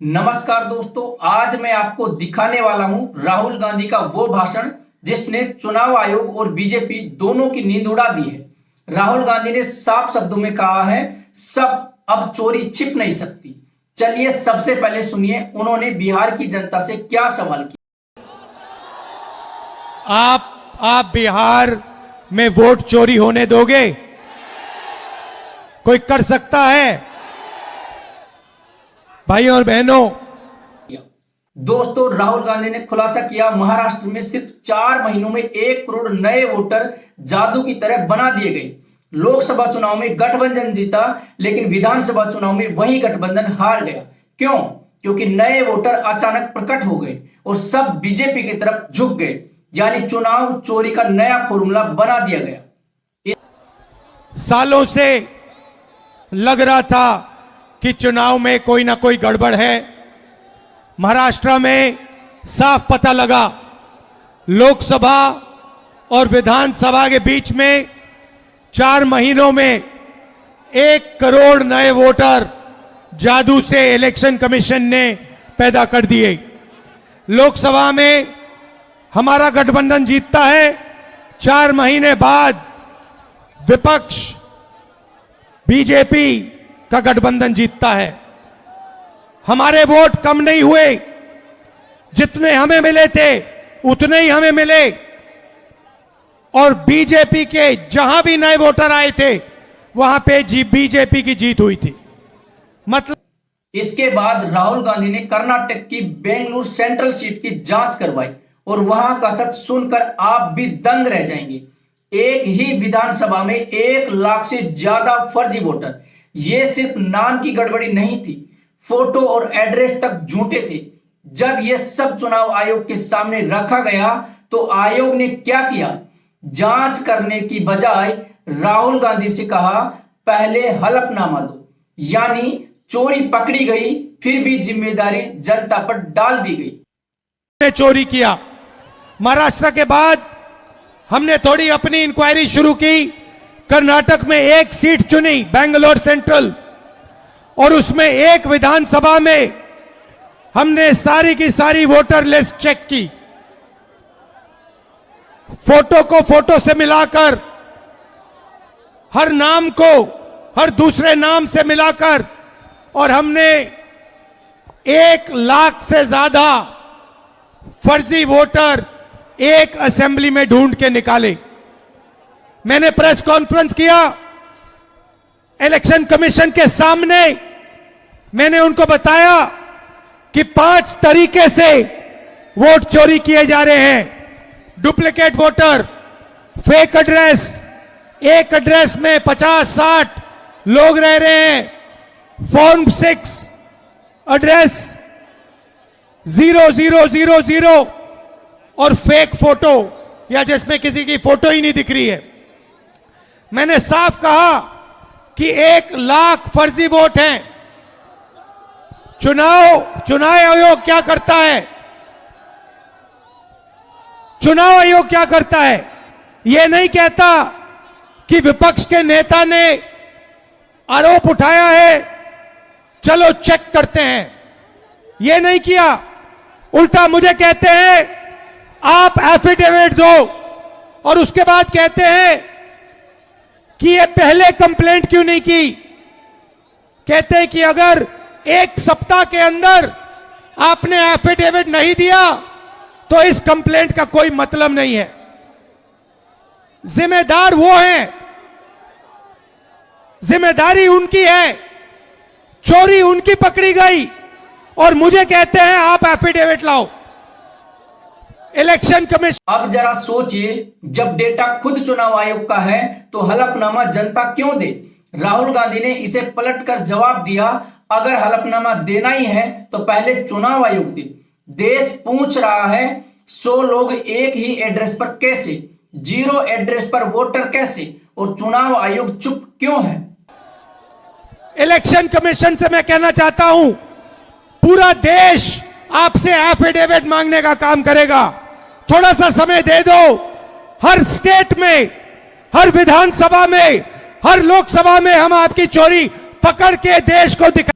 नमस्कार दोस्तों, आज मैं आपको दिखाने वाला हूं राहुल गांधी का वो भाषण जिसने चुनाव आयोग और बीजेपी दोनों की नींद उड़ा दी है। राहुल गांधी ने साफ शब्दों में कहा है, सब अब चोरी छिप नहीं सकती। चलिए सबसे पहले सुनिए उन्होंने बिहार की जनता से क्या सवाल किया। आप बिहार में वोट चोरी होने दोगे? कोई कर सकता है? भाइयों और बहनों, दोस्तों राहुल गांधी ने खुलासा किया, महाराष्ट्र में सिर्फ 4 महीनों में 1 करोड़ नए वोटर जादू की तरह बना दिए गए। लोकसभा चुनाव में गठबंधन जीता, लेकिन विधानसभा चुनाव में वही गठबंधन हार गया। क्यों? क्योंकि नए वोटर अचानक प्रकट हो गए और सब बीजेपी की तरफ झुक गए, यानी चुनाव चोरी का नया फॉर्मूला बना दिया गया। सालों से लग रहा था कि चुनाव में कोई ना कोई गड़बड़ है। महाराष्ट्र में साफ पता लगा, लोकसभा और विधानसभा के बीच में 4 महीनों में 1 करोड़ नए वोटर जादू से इलेक्शन कमीशन ने पैदा कर दिए। लोकसभा में हमारा गठबंधन जीतता है, 4 महीने बाद विपक्ष बीजेपी का गठबंधन जीतता है। हमारे वोट कम नहीं हुए, जितने हमें मिले थे उतने ही हमें मिले, और बीजेपी के जहां भी नए वोटर आए थे वहां पे बीजेपी की जीत हुई थी। मतलब इसके बाद राहुल गांधी ने कर्नाटक की बेंगलुरु सेंट्रल सीट की जांच करवाई और वहां का सच सुनकर आप भी दंग रह जाएंगे। एक ही विधानसभा में 1 लाख से ज्यादा फर्जी वोटर। ये सिर्फ नाम की गड़बड़ी नहीं थी, फोटो और एड्रेस तक झूठे थे। जब ये सब चुनाव आयोग के सामने रखा गया तो आयोग ने क्या किया? जांच करने की बजाय राहुल गांधी से कहा, पहले हलफनामा दो। यानी चोरी पकड़ी गई, फिर भी जिम्मेदारी जनता पर डाल दी गई। चोरी किया। महाराष्ट्र के बाद हमने थोड़ी अपनी इंक्वायरी शुरू की। कर्नाटक में 1 सीट चुनी, बेंगलोर सेंट्रल, और उसमें 1 विधानसभा में हमने सारी की सारी वोटर लिस्ट चेक की, फोटो को फोटो से मिलाकर, हर नाम को हर दूसरे नाम से मिलाकर, और हमने 1 लाख से ज्यादा फर्जी वोटर एक असेंबली में ढूंढ के निकाले। मैंने प्रेस कॉन्फ्रेंस किया इलेक्शन कमीशन के सामने। मैंने उनको बताया कि 5 तरीके से वोट चोरी किए जा रहे हैं। डुप्लीकेट वोटर, फेक एड्रेस, एक एड्रेस में 50-60 लोग रह रहे हैं, फॉर्म 6 एड्रेस 0000 और फेक फोटो, या जिसमें किसी की फोटो ही नहीं दिख रही है। मैंने साफ कहा कि 1 लाख फर्जी वोट हैं। चुनाव आयोग क्या करता है? चुनाव आयोग क्या करता है? यह नहीं कहता कि विपक्ष के नेता ने आरोप उठाया है, चलो चेक करते हैं। यह नहीं किया। उल्टा मुझे कहते हैं आप एफिडेविट दो, और उसके बाद कहते हैं कि ये पहले कंप्लेंट क्यों नहीं की। कहते हैं कि अगर 1 सप्ताह के अंदर आपने एफिडेविट नहीं दिया तो इस कंप्लेंट का कोई मतलब नहीं है। जिम्मेदार वो हैं, जिम्मेदारी उनकी है। चोरी उनकी पकड़ी गई और मुझे कहते हैं आप एफिडेविट लाओ। Election commission. अब जरा सोचिए, जब डेटा खुद चुनाव आयोग का है तो हलफनामा जनता क्यों दे? राहुल गांधी ने इसे पलटकर जवाब दिया, अगर हलफनामा देना ही है तो पहले चुनाव आयोग दे। देश पूछ रहा है 100 लोग एक ही एड्रेस पर कैसे, 0 एड्रेस पर वोटर कैसे, और चुनाव आयोग चुप क्यों है? इलेक्शन कमीशन से मैं कहना चाहता हूं, पूरा देश आपसे एफिडेविट मांगने का काम करेगा। थोड़ा सा समय दे दो। हर स्टेट में, हर विधानसभा में, हर लोकसभा में हम आपकी चोरी पकड़ के देश को दिखा।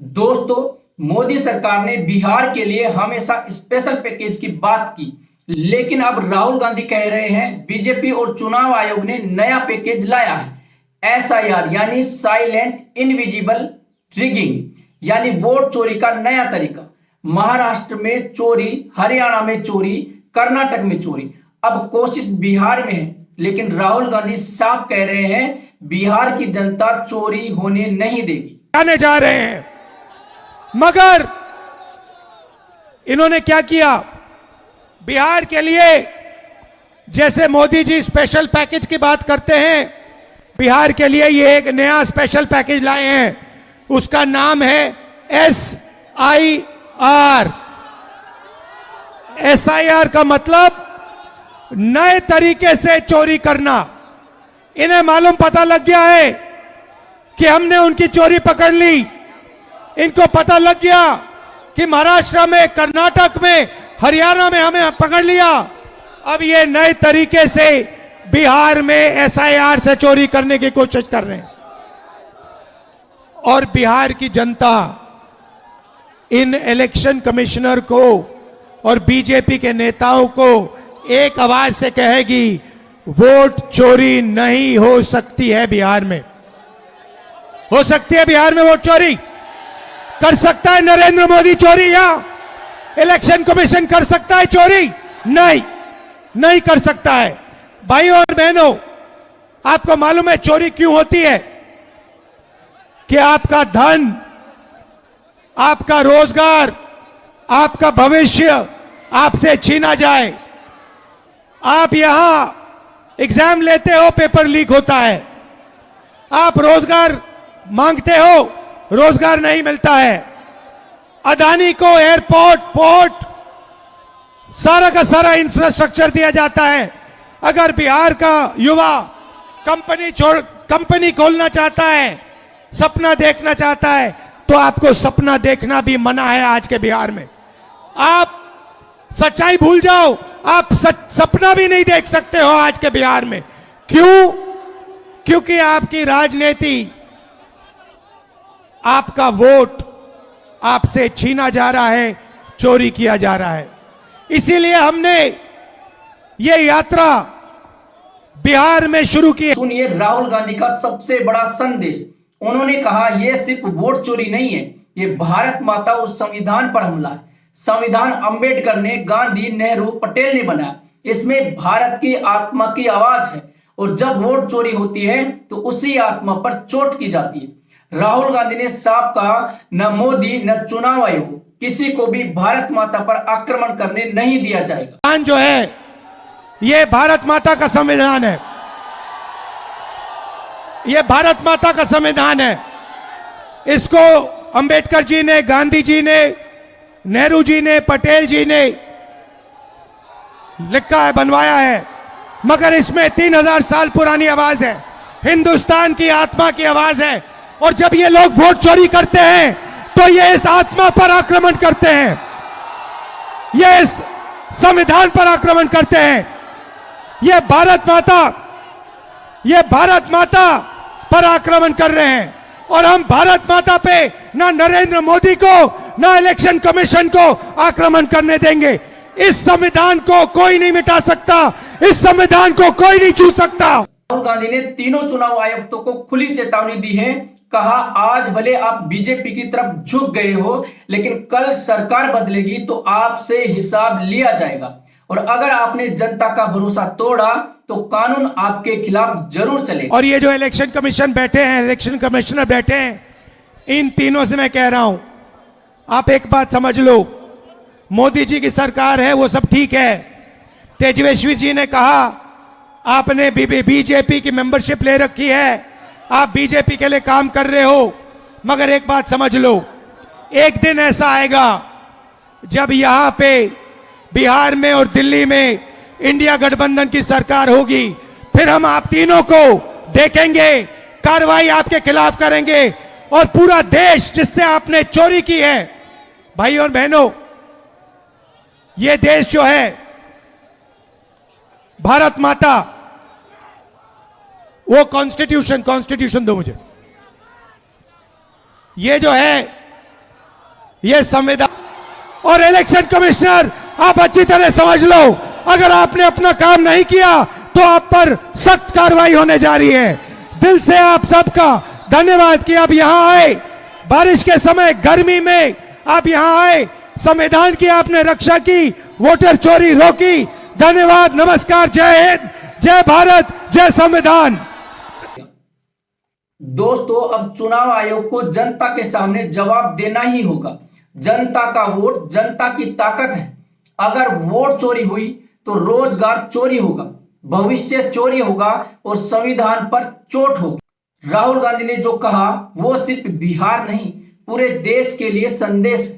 दोस्तों मोदी सरकार ने बिहार के लिए हमेशा स्पेशल पैकेज की बात की, लेकिन अब राहुल गांधी कह रहे हैं बीजेपी और चुनाव आयोग ने नया पैकेज लाया है, SIR यानी साइलेंट इनविजिबल रिगिंग, यानी वोट चोरी का नया तरीका। महाराष्ट्र में चोरी, हरियाणा में चोरी, कर्नाटक में चोरी, अब कोशिश बिहार में है, लेकिन राहुल गांधी साफ कह रहे हैं बिहार की जनता चोरी होने नहीं देगी। आने जा रहे हैं, मगर इन्होंने क्या किया? बिहार के लिए जैसे मोदी जी स्पेशल पैकेज की बात करते हैं, बिहार के लिए ये एक नया स्पेशल पैकेज लाए हैं, उसका नाम है SIR। SIR का मतलब नए तरीके से चोरी करना। इन्हें मालूम पता लग गया है कि हमने उनकी चोरी पकड़ ली। इनको पता लग गया कि महाराष्ट्र में, कर्नाटक में, हरियाणा में हमें पकड़ लिया। अब ये नए तरीके से बिहार में SIR से चोरी करने की कोशिश कर रहे हैं। और बिहार की जनता इन इलेक्शन कमिश्नर को और बीजेपी के नेताओं को एक आवाज से कहेगी, वोट चोरी नहीं हो सकती है बिहार में। हो सकती है बिहार में वोट चोरी? कर सकता है नरेंद्र मोदी चोरी या इलेक्शन कमीशन कर सकता है चोरी? नहीं, नहीं कर सकता है। भाइयों और बहनों, आपको मालूम है चोरी क्यों होती है? कि आपका धन, आपका रोजगार, आपका भविष्य आपसे छीना जाए। आप यहां एग्जाम लेते हो, पेपर लीक होता है। आप रोजगार मांगते हो, रोजगार नहीं मिलता है। अदानी को एयरपोर्ट, पोर्ट, सारा का सारा इंफ्रास्ट्रक्चर दिया जाता है। अगर बिहार का युवा कंपनी खोलना चाहता है, सपना देखना चाहता है, तो आपको सपना देखना भी मना है आज के बिहार में। आप सच्चाई भूल जाओ, आप सपना भी नहीं देख सकते हो आज के बिहार में। क्यों? क्योंकि आपकी राजनीति, आपका वोट आपसे छीना जा रहा है, चोरी किया जा रहा है। इसीलिए हमने ये यात्रा बिहार में शुरू की। सुनिए राहुल गांधी का सबसे बड़ा संदेश। उन्होंने कहा यह सिर्फ वोट चोरी नहीं है, ये भारत माता और संविधान पर हमला है। संविधान अंबेडकर ने, गांधी, नेहरू, पटेल ने बनाया। इसमें भारत की आत्मा की आवाज है, और जब वोट चोरी होती है तो उसी आत्मा पर चोट की जाती है। राहुल गांधी ने साफ कहा, न मोदी न चुनाव आयोग किसी को भी भारत माता पर आक्रमण करने नहीं दिया जाएगा। जो है ये भारत माता का संविधान है, ये भारत माता का संविधान है। इसको अंबेडकर जी ने, गांधी जी ने, नेहरू जी ने, पटेल जी ने लिखा है, बनवाया है, मगर इसमें 3000 साल पुरानी आवाज है, हिंदुस्तान की आत्मा की आवाज है। और जब ये लोग वोट चोरी करते हैं तो ये इस आत्मा पर आक्रमण करते हैं, ये इस संविधान पर आक्रमण करते हैं। ये भारत माता पर आक्रमण कर रहे हैं। और हम भारत माता पे ना नरेंद्र मोदी को, ना इलेक्शन कमीशन को आक्रमण करने देंगे। इस संविधान को कोई नहीं मिटा सकता, इस संविधान को कोई नहीं छू सकता। राहुल गांधी ने तीनों चुनाव आयुक्तों को खुली चेतावनी दी है। कहा, आज भले आप बीजेपी की तरफ झुक गए हो, लेकिन कल सरकार बदलेगी तो आपसे हिसाब लिया जाएगा, और अगर आपने जनता का भरोसा तोड़ा तो कानून आपके खिलाफ जरूर चलेगा। और ये जो इलेक्शन कमीशन बैठे हैं, इलेक्शन कमिश्नर बैठे हैं, इन तीनों से मैं कह रहा हूं, आप एक बात समझ लो, मोदी जी की सरकार है, वो सब ठीक है। तेजस्वी जी ने कहा आपने बीजेपी की मेंबरशिप ले रखी है, आप बीजेपी के लिए काम कर रहे हो, मगर एक बात समझ लो, एक दिन ऐसा आएगा जब यहां पे बिहार में और दिल्ली में इंडिया गठबंधन की सरकार होगी, फिर हम आप तीनों को देखेंगे, कार्रवाई आपके खिलाफ करेंगे, और पूरा देश जिससे आपने चोरी की है, भाई और बहनों, ये देश जो है भारत माता, वो कॉन्स्टिट्यूशन दो मुझे, ये जो है ये संविधान और इलेक्शन कमिश्नर आप अच्छी तरह समझ लो, अगर आपने अपना काम नहीं किया तो आप पर सख्त कार्रवाई होने जा रही है। दिल से आप सबका धन्यवाद कि आप यहां आए, बारिश के समय गर्मी में आप यहां आए, संविधान की आपने रक्षा की, वोटर चोरी रोकी। धन्यवाद, नमस्कार, जय हिंद, जय भारत, जय संविधान। दोस्तों, अब चुनाव आयोग को जनता के सामने जवाब देना ही होगा। जनता का वोट जनता की ताकत है। अगर वोट चोरी हुई तो रोजगार चोरी होगा, भविष्य चोरी होगा और संविधान पर चोट होगी। राहुल गांधी ने जो कहा वो सिर्फ बिहार नहीं, पूरे देश के लिए संदेश है।